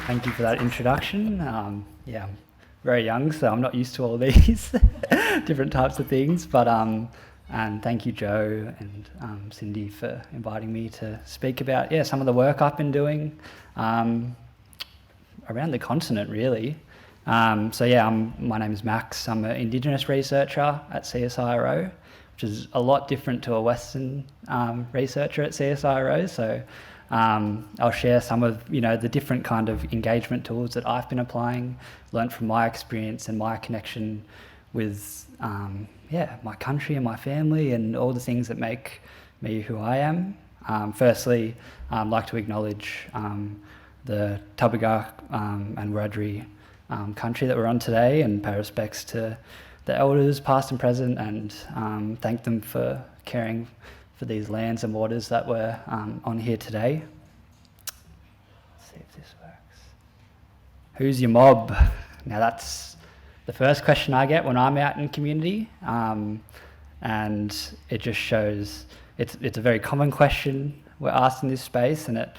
Thank you for that introduction. Yeah, I'm very young, so I'm not used to all these different types of things. But and thank you, Joe and Cindy, for inviting me to speak about some of the work I've been doing around the continent, really. My name is Max. I'm an Indigenous researcher at CSIRO, which is a lot different to a Western researcher at CSIRO. So I'll share some of the different kind of engagement tools that I've been applying, learnt from my experience and my connection with my country and my family and all the things that make me who I am. Firstly, I'd like to acknowledge the Tubbo and Wiradjuri country that we're on today, and pay respects to the elders past and present, and thank them for caring for these lands and waters that we're on here today. Let's see if this works. Who's your mob? Now that's the first question I get when I'm out in community, and it just shows it's a very common question we're asked in this space, and it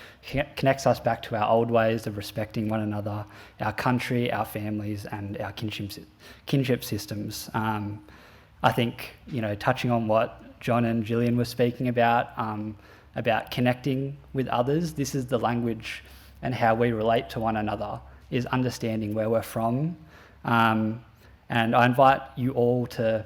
connects us back to our old ways of respecting one another, our country, our families, and our kinship systems. I think, touching on what John and Gillian were speaking about connecting with others, this is the language and how we relate to one another, is understanding where we're from. And I invite you all to,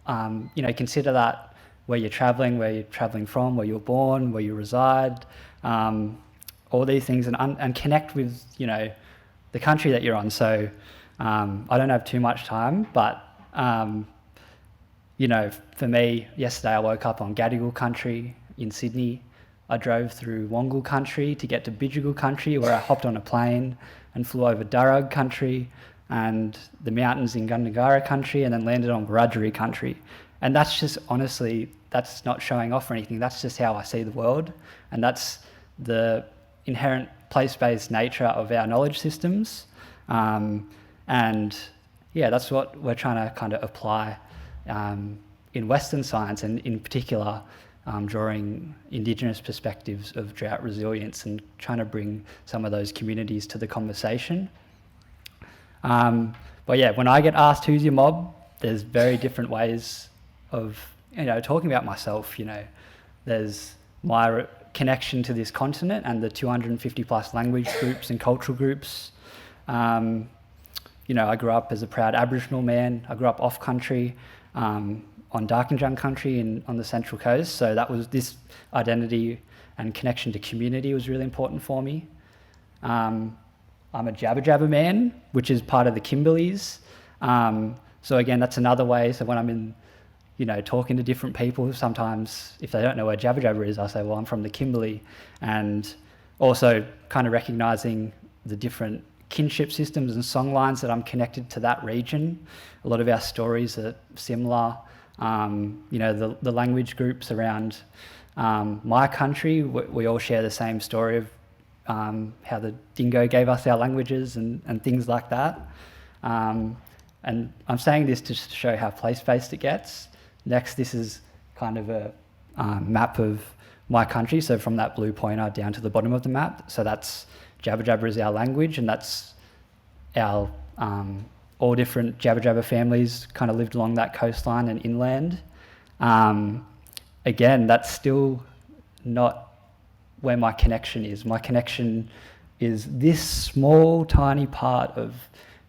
consider that where you're traveling from, where you're born, where you reside, all these things, and connect with, the country that you're on. So I don't have too much time, but for me, yesterday I woke up on Gadigal country in Sydney. I drove through Wongal country to get to Bidjigal country, where I hopped on a plane and flew over Drought country and the mountains in Gundungara country, and then landed on Wiradjuri country. And that's just, honestly, that's not showing off or anything. That's just how I see the world. And that's the inherent place-based nature of our knowledge systems. That's what we're trying to kind of apply in Western science, and in particular drawing Indigenous perspectives of drought resilience and trying to bring some of those communities to the conversation. When I get asked who's your mob, there's very different ways of talking about myself. There's my connection to this continent and the 250 plus language groups and cultural groups. I grew up as a proud Aboriginal man. I grew up off country on Darkinjung country on the Central Coast. So that was this identity and connection to community was really important for me. I'm a Jabba Jabba man, which is part of the Kimberleys. So again, that's another way. So when I'm in, talking to different people, sometimes if they don't know where Jabba Jabba is, I say, well, I'm from the Kimberley. And also kind of recognising the different kinship systems and song lines that I'm connected to that region. A lot of our stories are similar. The language groups around my country, we all share the same story of how the dingo gave us our languages and things like that. And I'm saying this to show how place-based it gets. Next, this is kind of a map of my country. So from that blue pointer down to the bottom of the map. So that's Jabba Jabba is our language, and that's our all different Jabba Jabba families kind of lived along that coastline and inland. Again, that's still not where my connection is. My connection is this small, tiny part of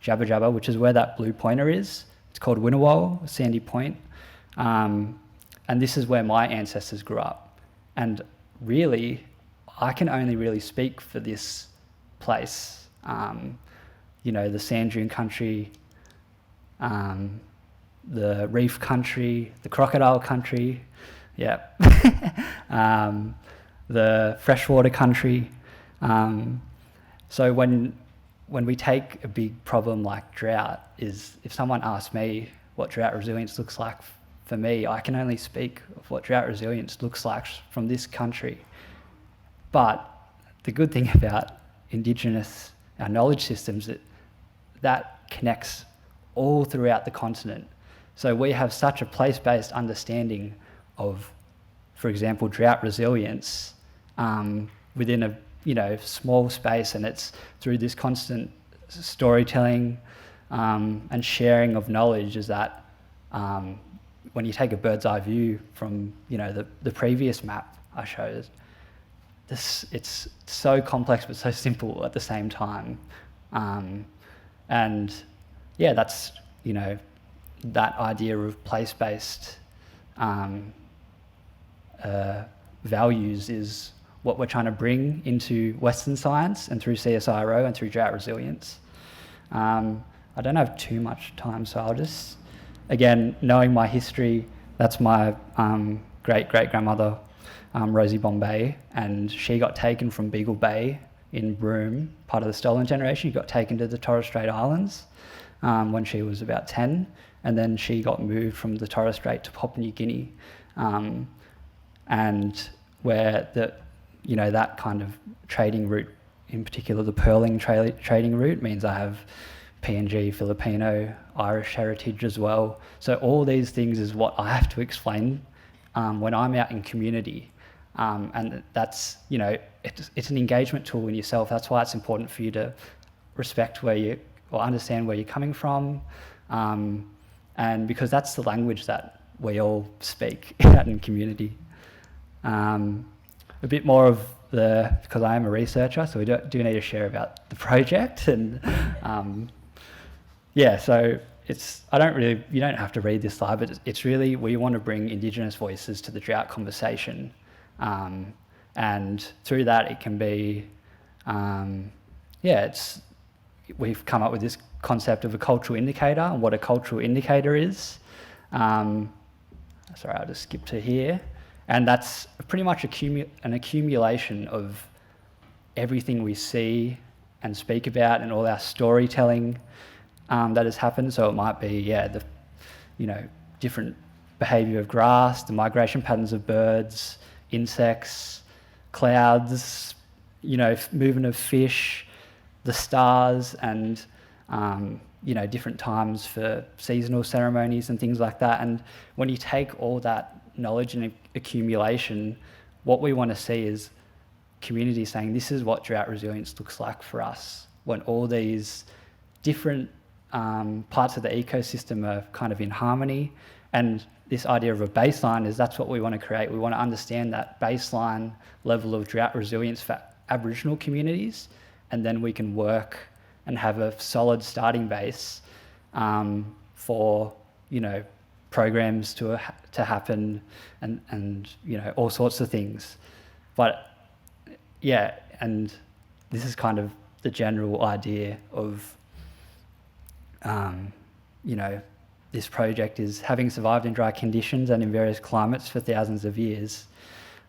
Jabba Jabba, which is where that blue pointer is. It's called Winnewall, Sandy Point. And this is where my ancestors grew up. And really, I can only really speak for this place. The sand dune country, the reef country, the crocodile country, the freshwater country. So when we take a big problem like drought, if someone asks me what drought resilience looks like for me, I can only speak of what drought resilience looks like from this country. But the good thing about Indigenous, our knowledge systems, that connects all throughout the continent. So we have such a place-based understanding of, for example, drought resilience within a small space, and it's through this constant storytelling and sharing of knowledge is that when you take a bird's eye view from the previous map I showed, it's so complex but so simple at the same time, and yeah, that's that idea of place-based values is what we're trying to bring into Western science and through CSIRO and through drought resilience. I don't have too much time, so I'll just, again, knowing my history, that's my great-great-grandmother, Rosie Bombay, and she got taken from Beagle Bay in Broome, part of the stolen generation. She got taken to the Torres Strait Islands when she was about 10, and then she got moved from the Torres Strait to Papua New Guinea, and where that kind of trading route, in particular the pearling trading route, means I have PNG, Filipino, Irish heritage as well. So all these things is what I have to explain when I'm out in community, and that's it's an engagement tool in yourself. That's why it's important for you to respect or understand where you're coming from, and because that's the language that we all speak out in community. A bit more of because I am a researcher, so we do need to share about the project, and so you don't have to read this slide, but it's really, we want to bring Indigenous voices to the drought conversation, and through that it can be, we've come up with this concept of a cultural indicator and what a cultural indicator is. Sorry, I'll just skip to here. And that's pretty much an accumulation of everything we see and speak about and all our storytelling that has happened. So it might be, different behaviour of grass, the migration patterns of birds, insects, clouds, movement of fish, the stars, and different times for seasonal ceremonies and things like that. And when you take all that knowledge and accumulation, what we want to see is community saying, this is what drought resilience looks like for us, when all these different parts of the ecosystem are kind of in harmony. And this idea of a baseline that's what we want to create. We want to understand that baseline level of drought resilience for Aboriginal communities, and then we can work and have a solid starting base for programs to happen, and all sorts of things. But and this is kind of the general idea of this project is, having survived in dry conditions and in various climates for thousands of years,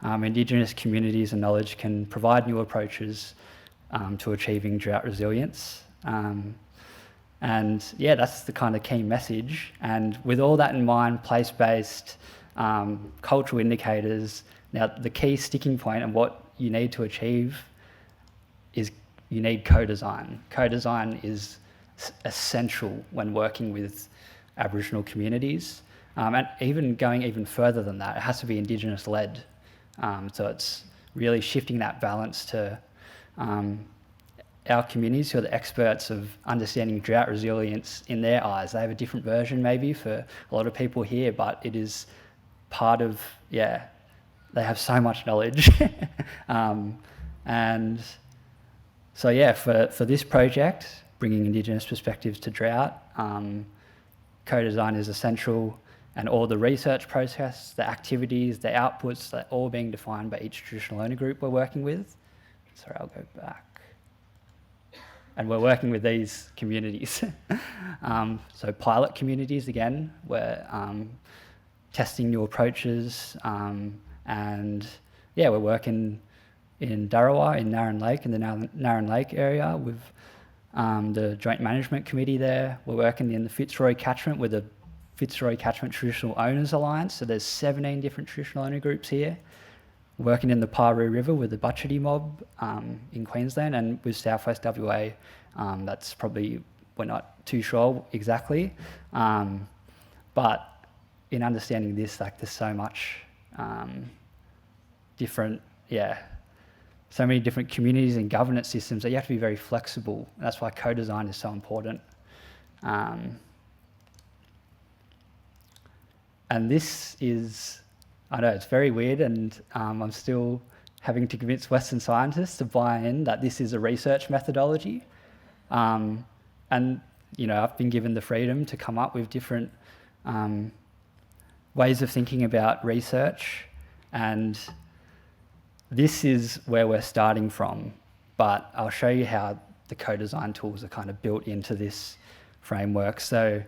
Indigenous communities and knowledge can provide new approaches to achieving drought resilience. And that's the kind of key message. And with all that in mind, place-based, cultural indicators, now the key sticking point and what you need to achieve is you need co-design. Co-design is essential when working with Aboriginal communities. And even going even further than that, it has to be Indigenous-led. So it's really shifting that balance to our communities who are the experts of understanding drought resilience in their eyes. They have a different version maybe for a lot of people here, but it is part of, they have so much knowledge. And so for this project, bringing Indigenous perspectives to drought, co-design is essential, and all the research process, the activities, the outputs, they're all being defined by each traditional owner group we're working with. Sorry, I'll go back. And we're working with these communities. So pilot communities, again, we're testing new approaches, and we're working in Drought, in Narran Lake, in the Narran Lake area with the Joint Management Committee there. We're working in the Fitzroy catchment with the Fitzroy Catchment Traditional Owners Alliance. So there's 17 different traditional owner groups here. Working in the Paroo River with the Butcherty mob in Queensland, and with Southwest WA, that's probably, we're not too sure exactly. But in understanding this, there's so much different, so many different communities and governance systems that you have to be very flexible. And that's why co-design is so important. And this is, I know it's very weird, and I'm still having to convince Western scientists to buy in that this is a research methodology. And, I've been given the freedom to come up with different ways of thinking about research, and this is where we're starting from, but I'll show you how the co-design tools are kind of built into this framework. So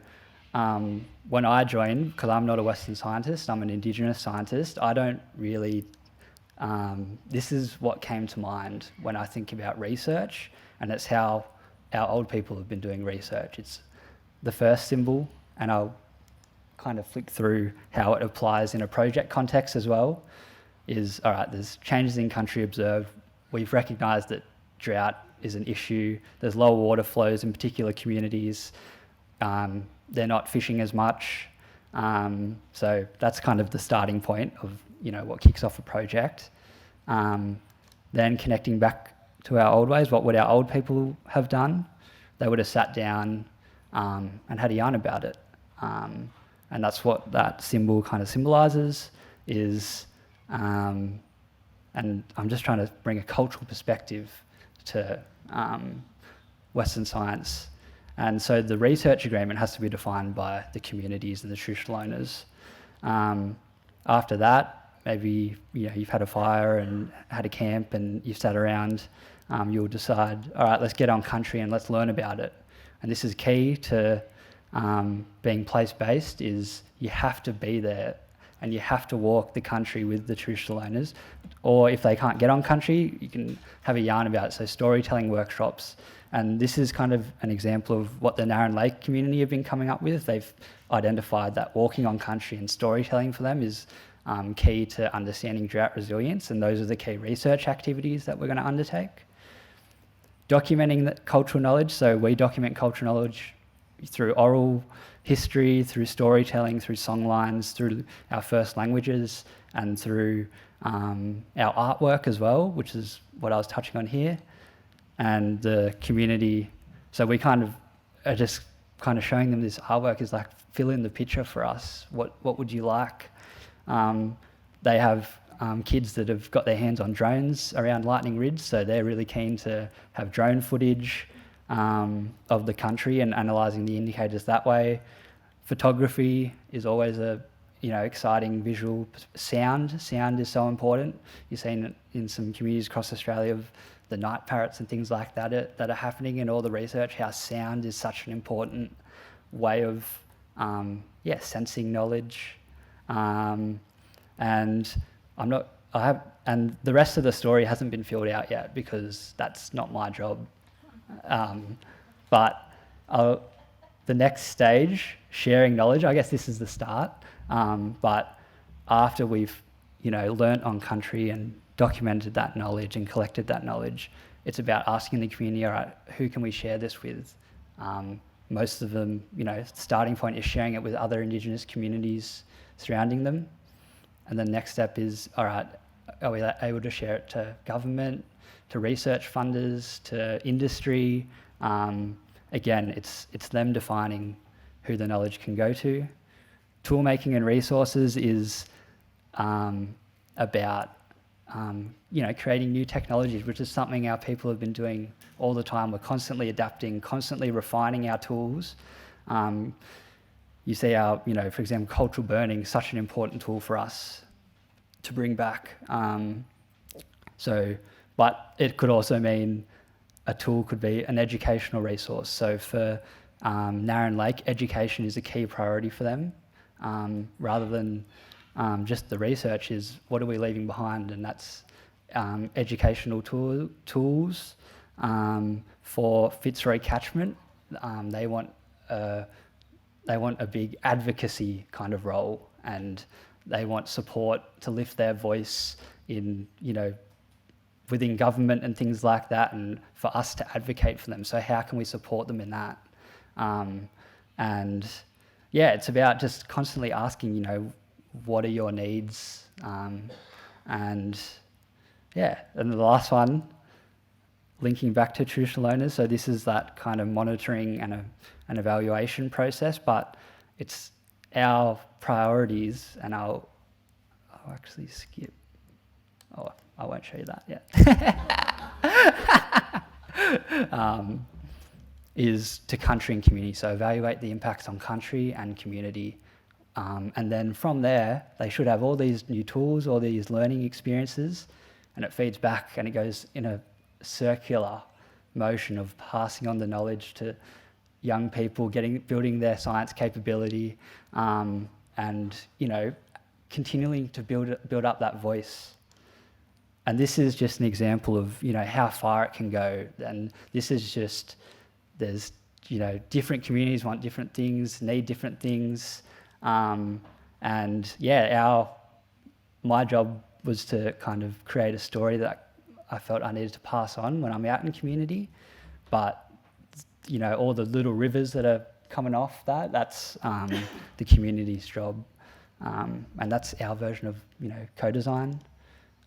when I joined, because I'm not a Western scientist, I'm an Indigenous scientist, I don't really, this is what came to mind when I think about research, and it's how our old people have been doing research. It's the first symbol, and I'll kind of flick through how it applies in a project context as well, is, all right, there's changes in country observed. We've recognised that drought is an issue. There's lower water flows in particular communities. They're not fishing as much. So that's kind of the starting point of, what kicks off a project. Then connecting back to our old ways, what would our old people have done? They would have sat down and had a yarn about it. And that's what that symbol kind of symbolises, is, and I'm just trying to bring a cultural perspective to Western science. And so the research agreement has to be defined by the communities and the traditional owners. After that, maybe you've had a fire and had a camp and you've sat around, you'll decide, all right, let's get on country and let's learn about it. And this is key to being place-based, is you have to be there and you have to walk the country with the traditional owners. Or if they can't get on country, you can have a yarn about it. So storytelling workshops. And this is kind of an example of what the Narran Lake community have been coming up with. They've identified that walking on country and storytelling for them is key to understanding drought resilience, and those are the key research activities that we're going to undertake. Documenting the cultural knowledge, so we document cultural knowledge through oral history, through storytelling, through songlines, through our first languages, and through our artwork as well, which is what I was touching on here. And the community, so we kind of are just kind of showing them this artwork is like, fill in the picture for us. What would you like? They have kids that have got their hands on drones around Lightning Ridge, so they're really keen to have drone footage of the country and analysing the indicators that way. Photography is always a exciting visual. Sound is so important. You've seen it in some communities across Australia of the night parrots and things like that that are happening in all the research, how sound is such an important way of sensing knowledge. And and the rest of the story hasn't been filled out yet because that's not my job. But the next stage, sharing knowledge, I guess this is the start. But after we've learnt on country and documented that knowledge and collected that knowledge, it's about asking the community, all right, who can we share this with? Most of them, starting point is sharing it with other Indigenous communities surrounding them. And the next step is, all right, are we able to share it to government, to research funders, to industry? Again, it's them defining who the knowledge can go to. Tool making and resources is about creating new technologies, which is something our people have been doing all the time. We're constantly adapting, constantly refining our tools. You see our, for example, cultural burning, such an important tool for us to bring back. But it could also mean a tool could be an educational resource. So for Narran Lake, education is a key priority for them, rather than just the research is what are we leaving behind, and that's educational tools for Fitzroy catchment. They want a big advocacy kind of role, and they want support to lift their voice in within government and things like that, and for us to advocate for them. So how can we support them in that? And yeah, it's about just constantly asking, what are your needs? And yeah, and the last one, linking back to traditional owners. So this is that kind of monitoring and an evaluation process, but it's our priorities, and I'll actually skip. Oh, I won't show you that yet. Is to country and community. So evaluate the impacts on country and community. And then from there, they should have all these new tools, all these learning experiences, and it feeds back and it goes in a circular motion of passing on the knowledge to young people, building their science capability, and continuing to build up that voice. And this is just an example of how far it can go. And this is just, there's different communities want different things, need different things, and yeah, my job was to kind of create a story that I felt I needed to pass on when I'm out in community. But all the little rivers that are coming off that's the community's job, and that's our version of co-design.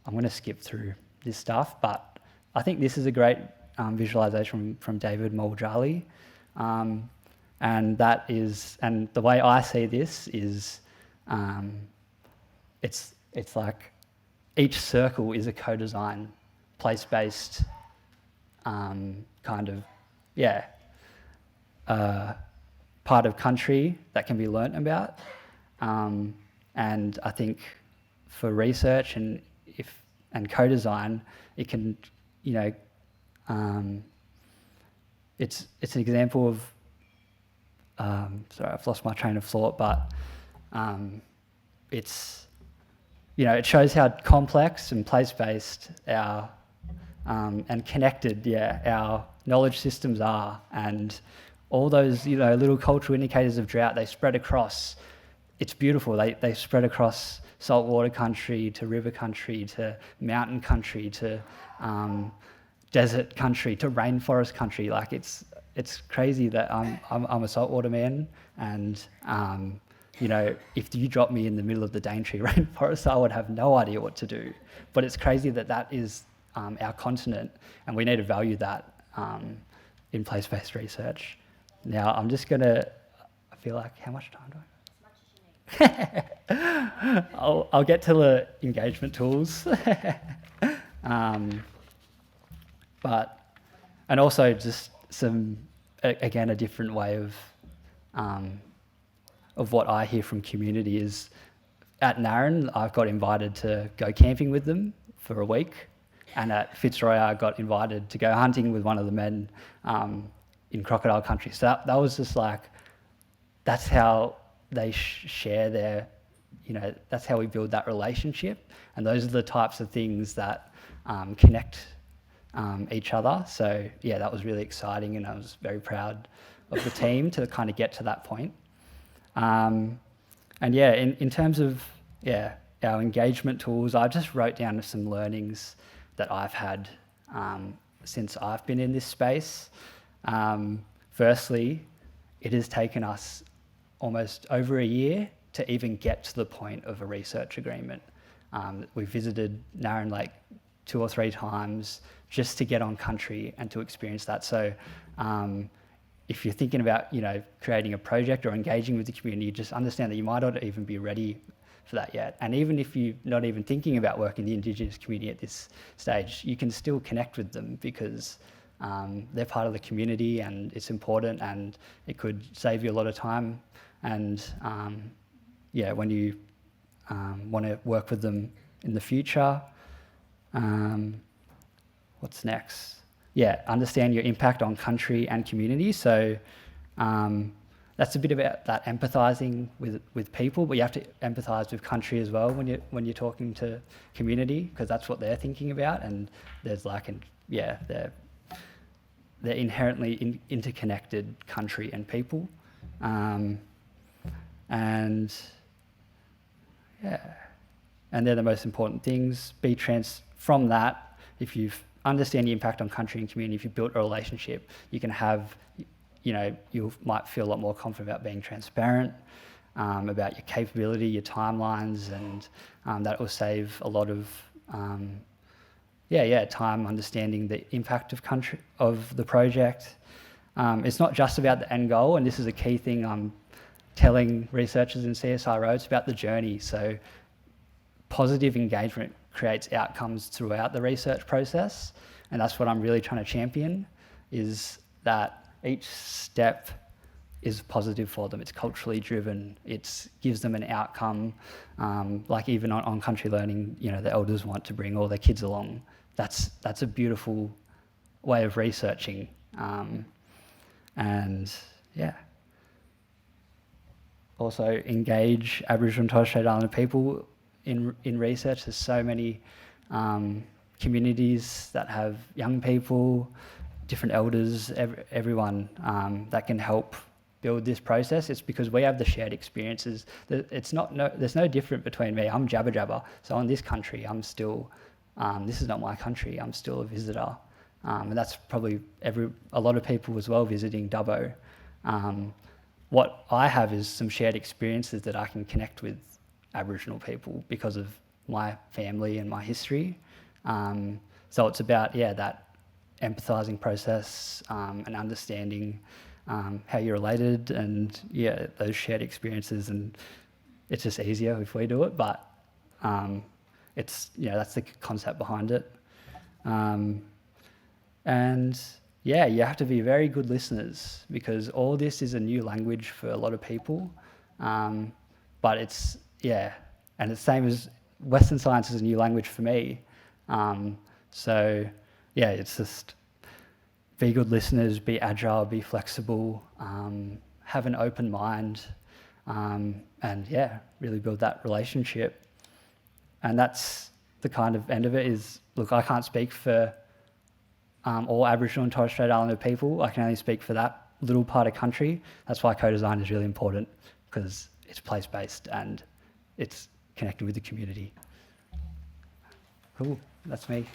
I'm going to skip through this stuff, but I think this is a great visualization from David Moljali, and the way I see this is, it's like each circle is a co-design, place-based kind of part of country that can be learnt about, and I think for research and co-design, it can it's an example of sorry, I've lost my train of thought, but it's it shows how complex and place-based our and connected our knowledge systems are, and all those little cultural indicators of drought, they spread across. It's beautiful. They spread across saltwater country to river country to mountain country to desert country to rainforest country. Like it's crazy that I'm a saltwater man, and if you drop me in the middle of the Daintree rainforest, I would have no idea what to do. But it's crazy that is our continent, and we need to value that in place-based research. Now I'm just gonna. I feel like, how much time do I have? I'll get to the engagement tools, and also just a different way of what I hear from community is, at Narran, I've got invited to go camping with them for a week, and at Fitzroy I got invited to go hunting with one of the men in crocodile country. So that was just like, that's how they share their, that's how we build that relationship, and those are the types of things that connect each other. So yeah, that was really exciting, and I was very proud of the team to kind of get to that point. And yeah, in terms of our engagement tools, I just wrote down some learnings that I've had since I've been in this space. Firstly, it has taken us almost over a year to even get to the point of a research agreement. We visited Narran Lake 2 or 3 times just to get on country and to experience that. So if you're thinking about creating a project or engaging with the community, just understand that you might not even be ready for that yet. And even if you're not even thinking about working in the Indigenous community at this stage, you can still connect with them, because they're part of the community, and it's important, and it could save you a lot of time. And when you want to work with them in the future, what's next? Understand your impact on country and community. So that's a bit about that empathizing with people, but you have to empathize with country as well when you're talking to community, because that's what they're thinking about. And there's they're inherently interconnected, country and people. And they're the most important things. From that, if you understand the impact on country and community, if you built a relationship, you can have, you might feel a lot more confident about being transparent, about your capability, your timelines, and that will save a lot of time understanding the impact of the project. It's not just about the end goal, and this is a key thing I'm telling researchers in CSIRO, it's about the journey. So positive engagement creates outcomes throughout the research process, and that's what I'm really trying to champion, is that each step is positive for them. It's culturally driven. It gives them an outcome. Like even on country learning, the elders want to bring all their kids along. That's a beautiful way of researching. And yeah. Also engage Aboriginal and Torres Strait Islander people in research. There's so many communities that have young people, different elders, everyone that can help build this process. It's because we have the shared experiences. There's no different between me. I'm Jabba Jabba. So in this country, I'm still, this is not my country. I'm still a visitor. And that's probably a lot of people as well visiting Dubbo. What I have is some shared experiences that I can connect with Aboriginal people because of my family and my history. So it's about, that empathising process and understanding how you're related and, those shared experiences. And it's just easier if we do it, but it's, that's the concept behind it. And you have to be very good listeners because all this is a new language for a lot of people. But it's, and it's the same as Western science is a new language for me. It's just be good listeners, be agile, be flexible, have an open mind, and really build that relationship. And that's the kind of end of it is, look, I can't speak for all Aboriginal and Torres Strait Islander people. I can only speak for that little part of country. That's why co-design is really important, because it's place-based and it's connected with the community. Cool, that's me.